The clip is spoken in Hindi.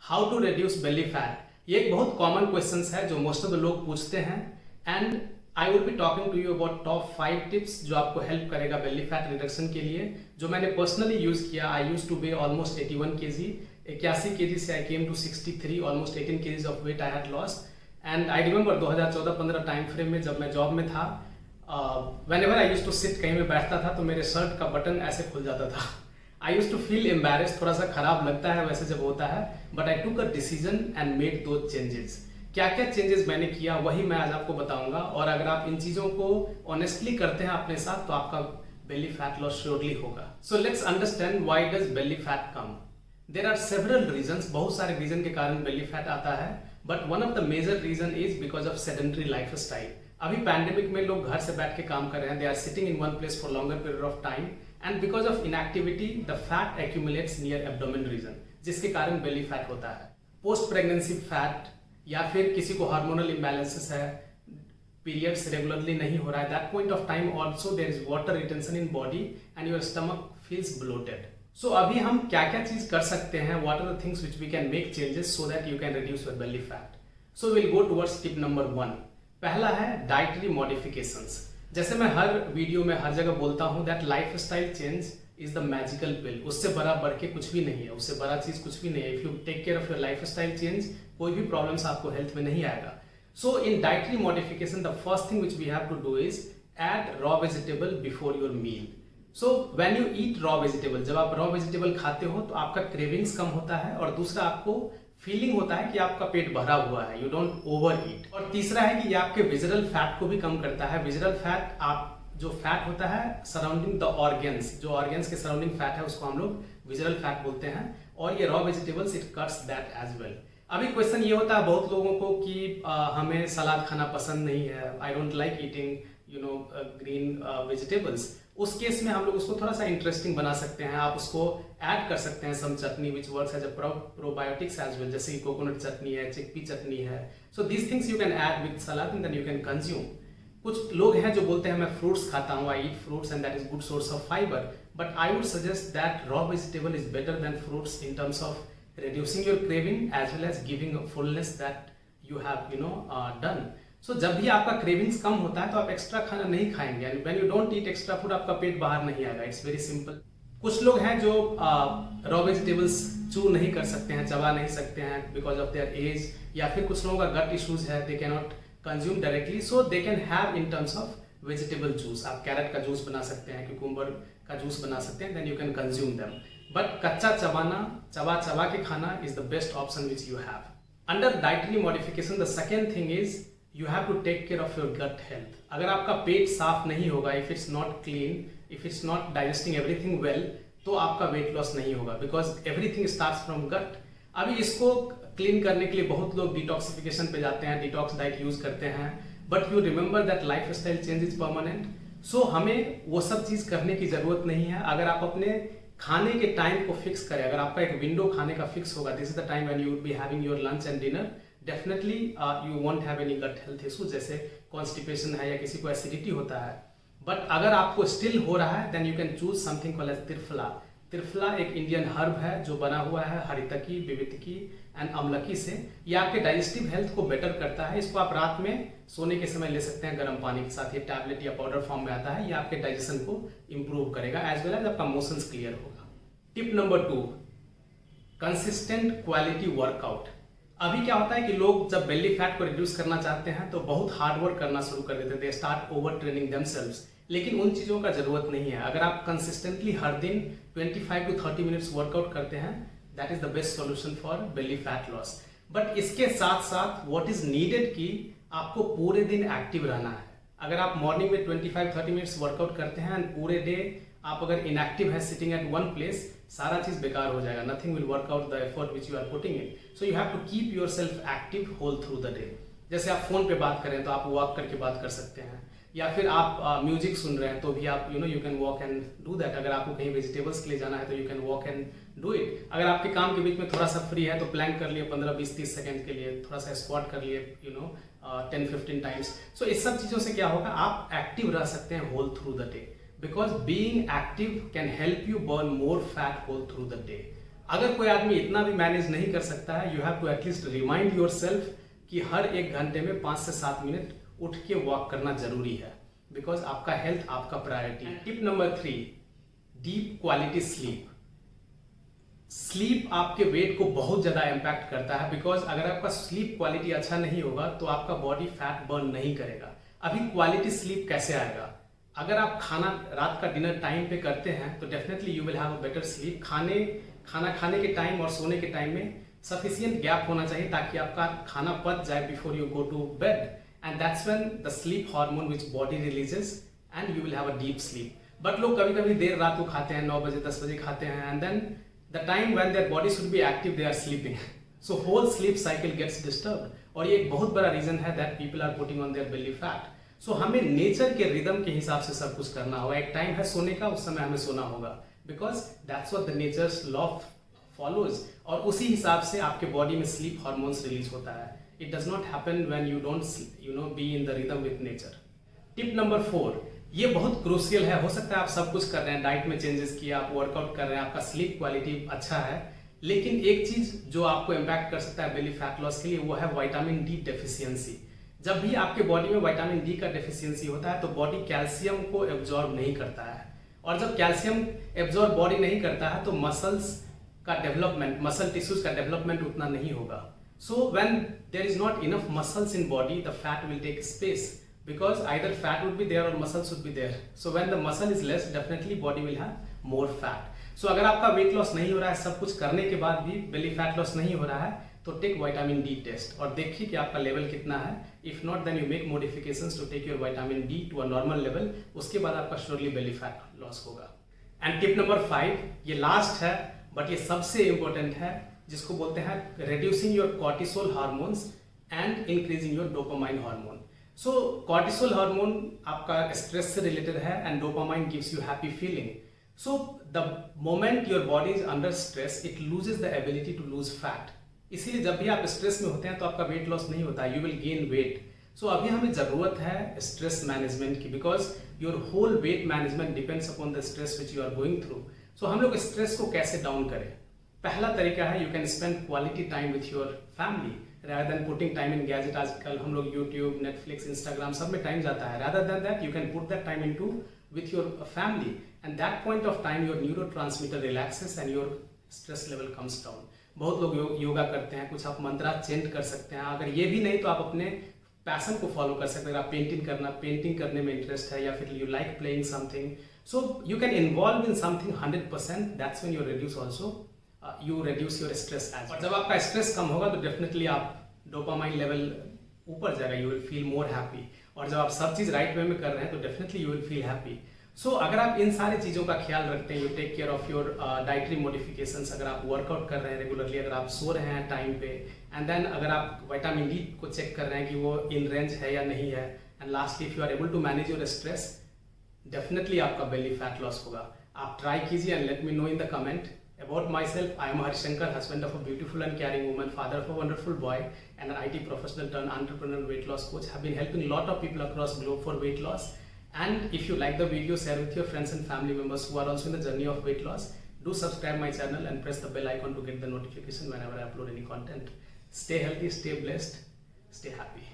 How to reduce belly fat, ये एक बहुत कॉमन क्वेश्चन है जो मोस्ट ऑफ द लोग पूछते हैं। And I will be talking to you about top 5 tips जो आपको हेल्प करेगा बेली फैट रिडक्शन के लिए, जो मैंने पर्सनली यूज किया। I use to be almost 81 kg, 81 kg से I came to 63, almost 18 kg off weight I had lost. And I remember 2014-15 time frame में जब मैं जॉब में था, whenever I use to sit, कहीं में बैठता था तो मेरे शर्ट का बटन ऐसे खुल जाता था। आई यूज टू फील एम्बेरेस्ड, थोड़ा सा खराब लगता है वैसे जब होता है, बट आई टूक अ डिसीजन एंड मेड दो चेंजेस। क्या क्या चेंजेस मैंने किया वही मैं आज आपको बताऊंगा, और अगर आप इन चीजों को ऑनेस्टली करते हैं अपने साथ तो आपका बेली फैट लॉस श्योरली होगा। So let's understand why does belly fat come. There are several reasons, बहुत सारे रीजन के कारण बेली फैट आता है, but one of the major reason is because of sedentary lifestyle. अभी पैंडेमिक में लोग घर से बैठ के काम कर रहे हैं, they are sitting in one place for longer period of time, and because of inactivity the fat accumulates near abdomen region, जिसके कारण बेली फैट होता है। पोस्ट प्रेगनेंसी फैट, या फिर किसी को हार्मोनल इम्बैलेंसेस है, पीरियड्स रेगुलरली नहीं हो रहा है, that point of time also there is water retention in body and your stomach feels bloated. So अभी हम क्या क्या चीज कर सकते हैं, what are the things which we can make changes so that you can reduce your belly fat. So will go towards tip number 1। पहला है डाइटरी मॉडिफिकेशंस। जैसे मैं हर वीडियो में हर जगह बोलता हूं that lifestyle change is the magical pill, उससे बड़ा बढ़ के कुछ भी नहीं है, उससे बड़ा चीज कुछ भी नहीं है। If you take care of your lifestyle change, कोई भी प्रॉब्लम्स आपको हेल्थ में नहीं आएगा। So in dietary modification the first thing which we have to do is add raw vegetable before your meal. So when you eat raw vegetable, जब आप रॉ वेजिटेबल खाते हो तो आपका क्रेविंग्स कम होता है, और दूसरा आपको फीलिंग होता है कि आपका पेट भरा हुआ है, यू डोंट ओवर ईट। और तीसरा है कि ये आपके विजरल फैट को भी कम करता है। विजरल फैट आप जो फैट होता है सराउंडिंग द ऑर्गन्स, जो ऑर्गन्स के सराउंडिंग फैट है उसको हम लोग विजरल फैट बोलते हैं, और ये raw vegetables it cuts that as well. अभी क्वेश्चन ये होता है बहुत लोगों को कि हमें सलाद खाना पसंद नहीं है, I don't like eating green vegetables. उस केस में हम लोग उसको थोड़ा सा इंटरेस्टिंग बना सकते हैं, आप उसको ऐड कर सकते हैं some chutney which works as a probiotics as well, जैसे कि कोकोनट चटनी है, चिकपी चटनी है। So these things you can add with salad and then you can consume. कुछ लोग हैं जो बोलते हैं मैं फ्रूट्स खाता हूँ, I eat fruits and that is good source of fibre, but I would suggest that raw vegetable is better than fruits in terms of reducing your craving as well as giving a fullness that you have done. So जब भी आपका cravings कम होता है तो आप एक्स्ट्रा खाना नहीं खाएंगे, and when you don't eat extra food आपका पेट बाहर नहीं आएगा। It's very simple. कुछ लोग हैं जो रॉ वेजिटेबल्स चू नहीं कर सकते हैं, चबा नहीं सकते हैं बिकॉज ऑफ देयर एज, या फिर कुछ लोगों का गट इश्यूज है, they can not consume directly, so they can have in terms of vegetable juice. आप कैरेट का जूस बना सकते हैं, क्यूकुम्बर का जूस बना सकते हैं, then you can consume them. But कच्चा चबा के खाना is the best option which you have. Under dietary modification the second thing is you have to take care of your gut health. अगर आपका पेट साफ नहीं होगा, if it's not clean, if it's not digesting everything well, तो आपका वेट लॉस नहीं होगा, बिकॉज एवरीथिंग स्टार्ट्स फ्रॉम गट। अभी इसको क्लीन करने के लिए बहुत लोग डिटॉक्सिफिकेशन पे जाते हैं, डिटॉक्स डाइट यूज करते हैं, but you remember that life style change is permanent. So हमें वो सब चीज करने की जरूरत नहीं है। अगर आप अपने खाने के टाइम को फिक्स करें, अगर आपका एक विंडो खाने का फिक्स होगा, this is the time when you would be having your lunch and dinner, definitely you won't have any gut health issues, जैसे कॉन्स्टिपेशन है या किसी को एसिडिटी होता है। बट अगर आपको स्टिल हो रहा है, then you can choose something called as triphala. Triphala एक इंडियन हर्ब है जो बना हुआ है हरितकी, विवितकी एंड अम्लकी से। ये आपके डाइजेस्टिव हेल्थ को बेटर करता है। इसको आप रात में सोने के समय ले सकते हैं गर्म पानी के साथ। ये टैबलेट या पाउडर फॉर्म में आता है, ये आपके डाइजेशन को इंप्रूव करेगा एज वेल एज आपका मोशंस क्लियर होगा। Tip number 2, consistent quality workout. अभी क्या होता है कि लोग जब बेली फैट को रिड्यूस करना चाहते हैं तो बहुत हार्ड वर्क करना शुरू कर देते हैं, they start over training themselves. लेकिन उन चीजों का जरूरत नहीं है। अगर आप कंसिस्टेंटली हर दिन 25 to 30 मिनट्स वर्कआउट करते हैं, that is the best solution for Bailey fat loss. But इसके साथ साथ व्हाट इज नीडेड कि आपको पूरे दिन एक्टिव रहना है। अगर आप मॉर्निंग में 25-30 मिनट्स वर्कआउट करते हैं एंड पूरे डे आप अगर इनएक्टिव है सिटिंग एट वन प्लेस, सारा चीज बेकार हो जाएगा, nothing will work out the effort which you are putting in. So you have to keep yourself active whole through the day. जैसे आप फोन पे बात करें तो आप वॉक करके बात कर सकते हैं, या फिर आप म्यूजिक सुन रहे हैं तो भी आप you can walk and do that. अगर आपको कहीं वेजिटेबल्स के लिए जाना है तो you can walk and do it. अगर आपके काम के बीच में थोड़ा सा फ्री है तो प्लैंक कर लिए 15-20-30 सेकंड के लिए, थोड़ा सा स्क्वाट कर लिए 10-15 टाइम्स। सो इस सब चीजों से क्या होगा, आप एक्टिव रह सकते हैं whole through the day, because being active can help you burn more fat whole through the day. अगर कोई आदमी इतना भी मैनेज नहीं कर सकता है, you have to at least remind yourself कि हर 1 घंटे में 5 से 7 मिनट उठ के वॉक करना जरूरी है, बिकॉज आपका हेल्थ आपका प्रायोरिटी है। Tip number 3, deep quality sleep. Sleep आपके वेट को बहुत ज्यादा इम्पैक्ट करता है, बिकॉज अगर आपका स्लीप क्वालिटी अच्छा नहीं होगा तो आपका बॉडी फैट बर्न नहीं करेगा। अभी क्वालिटी स्लीप कैसे आएगा? अगर आप खाना रात का डिनर टाइम पे करते हैं तो definitely you will have a better sleep. खाना खाने के टाइम और सोने के टाइम में सफिशिएंट गैप होना चाहिए ताकि आपका खाना पच जाए before you go to bed, and that's when the sleep hormone which body releases and you will have a deep sleep. बट लोग कभी कभी देर रात को खाते हैं, 9 बजे 10 बजे खाते हैं, and then the time when their body should be active they are sleeping, so whole sleep cycle gets disturbed, और ये एक बहुत बड़ा रीजन है that people are putting on their belly fat। so हमें नेचर के रिदम के हिसाब से सब कुछ करना होगा। एक टाइम है सोने का, उस समय हमें सोना होगा, because that's what the nature's law follows, और उसी हिसाब से आपके बॉडी में स्लीप हार्मोन्स रिलीज होता है। it does not happen when you don't be in the rhythm with nature। Tip number 4, ये बहुत क्रूशियल है। हो सकता है आप सब कुछ कर रहे हैं, डाइट में चेंजेस किया, आप वर्कआउट कर रहे हैं, आपका स्लीप क्वालिटी अच्छा है, लेकिन एक चीज जो आपको इम्पैक्ट कर सकता है बेली फैट लॉस के लिए, वो है विटामिन डी डेफिशिएंसी। जब भी आपके बॉडी में विटामिन डी का डेफिशिएंसी होता है तो बॉडी कैल्शियम को एब्जॉर्ब नहीं करता है, और जब कैल्शियम एब्जॉर्ब बॉडी नहीं करता है तो मसल्स का डेवलपमेंट, मसल टिश्यूज का डेवलपमेंट उतना नहीं होगा। So when there is not enough muscles in body, the fat will take space, because either fat would be there or muscles would be there। so when the muscle is less, definitely body will have more fat। so अगर आपका वेट लॉस नहीं हो रहा है, सब कुछ करने के बाद भी बेली फैट लॉस नहीं हो रहा है, तो टेक विटामिन डी टेस्ट और देखिए कि आपका लेवल कितना है। If not then you make modifications to take your vitamin D to a normal level, उसके बाद आपका श्योरली बेली फैट लॉस होगा। एंड टिप नंबर 5, ये लास्ट है बट ये सबसे इंपॉर्टेंट है, जिसको बोलते हैं reducing your cortisol hormones and increasing your dopamine hormone. So cortisol hormone आपका स्ट्रेस से रिलेटेड है and dopamine gives you happy feeling. So the moment your body is under stress, it loses the ability to lose fat. इसीलिए जब भी आप स्ट्रेस में होते हैं तो आपका वेट लॉस नहीं होता, you will gain weight. So अभी हमें जरूरत है स्ट्रेस मैनेजमेंट की, because your whole weight management depends upon the stress which you are going through. So हम लोग स्ट्रेस को कैसे डाउन करें? पहला तरीका है you can spend quality time with your family rather than putting time in gadget। आजकल हम लोग YouTube, Netflix, Instagram सब में टाइम जाता है। rather than that you can put that time into with your family, and that point of time your neurotransmitter relaxes and your stress level comes down। बहुत लोग योगा करते हैं, कुछ आप मंत्रा चेंट कर सकते हैं। अगर ये भी नहीं तो आप अपने पैशन को फॉलो कर सकते हैं। अगर आप पेंटिंग करने में इंटरेस्ट है, या फिर you like playing something, so you can involve in something 100%। That's when you reduce also you reduce your stress as. और जब आपका स्ट्रेस कम होगा तो डेफिनेटली आप डोपामाइन लेवल ऊपर जाएगा, you will feel more happy. और जब आप सब चीज राइट वे में कर रहे हैं तो definitely you will feel happy. So अगर आप इन सारी चीजों का ख्याल रखते हैं, you take care of your dietary modifications, अगर आप वर्कआउट कर रहे हैं रेगुलरली, अगर आप सो रहे हैं टाइम पे, एंड देन अगर आप विटामिन डी को चेक कर रहे हैं कि वो इन रेंज है या नहीं है, and lastly if you are able to manage your stress, definitely आपका बेली फैट लॉस होगा। आप ट्राई कीजिए and let me know in the comment. About myself, I am Harshankar, husband of a beautiful and caring woman, father of a wonderful boy, and an IT professional turned entrepreneur, weight loss coach. Have been helping a lot of people across globe for weight loss. And if you like the video, share with your friends and family members who are also in the journey of weight loss. Do subscribe my channel and press the bell icon to get the notification whenever I upload any content. Stay healthy, stay blessed, stay happy.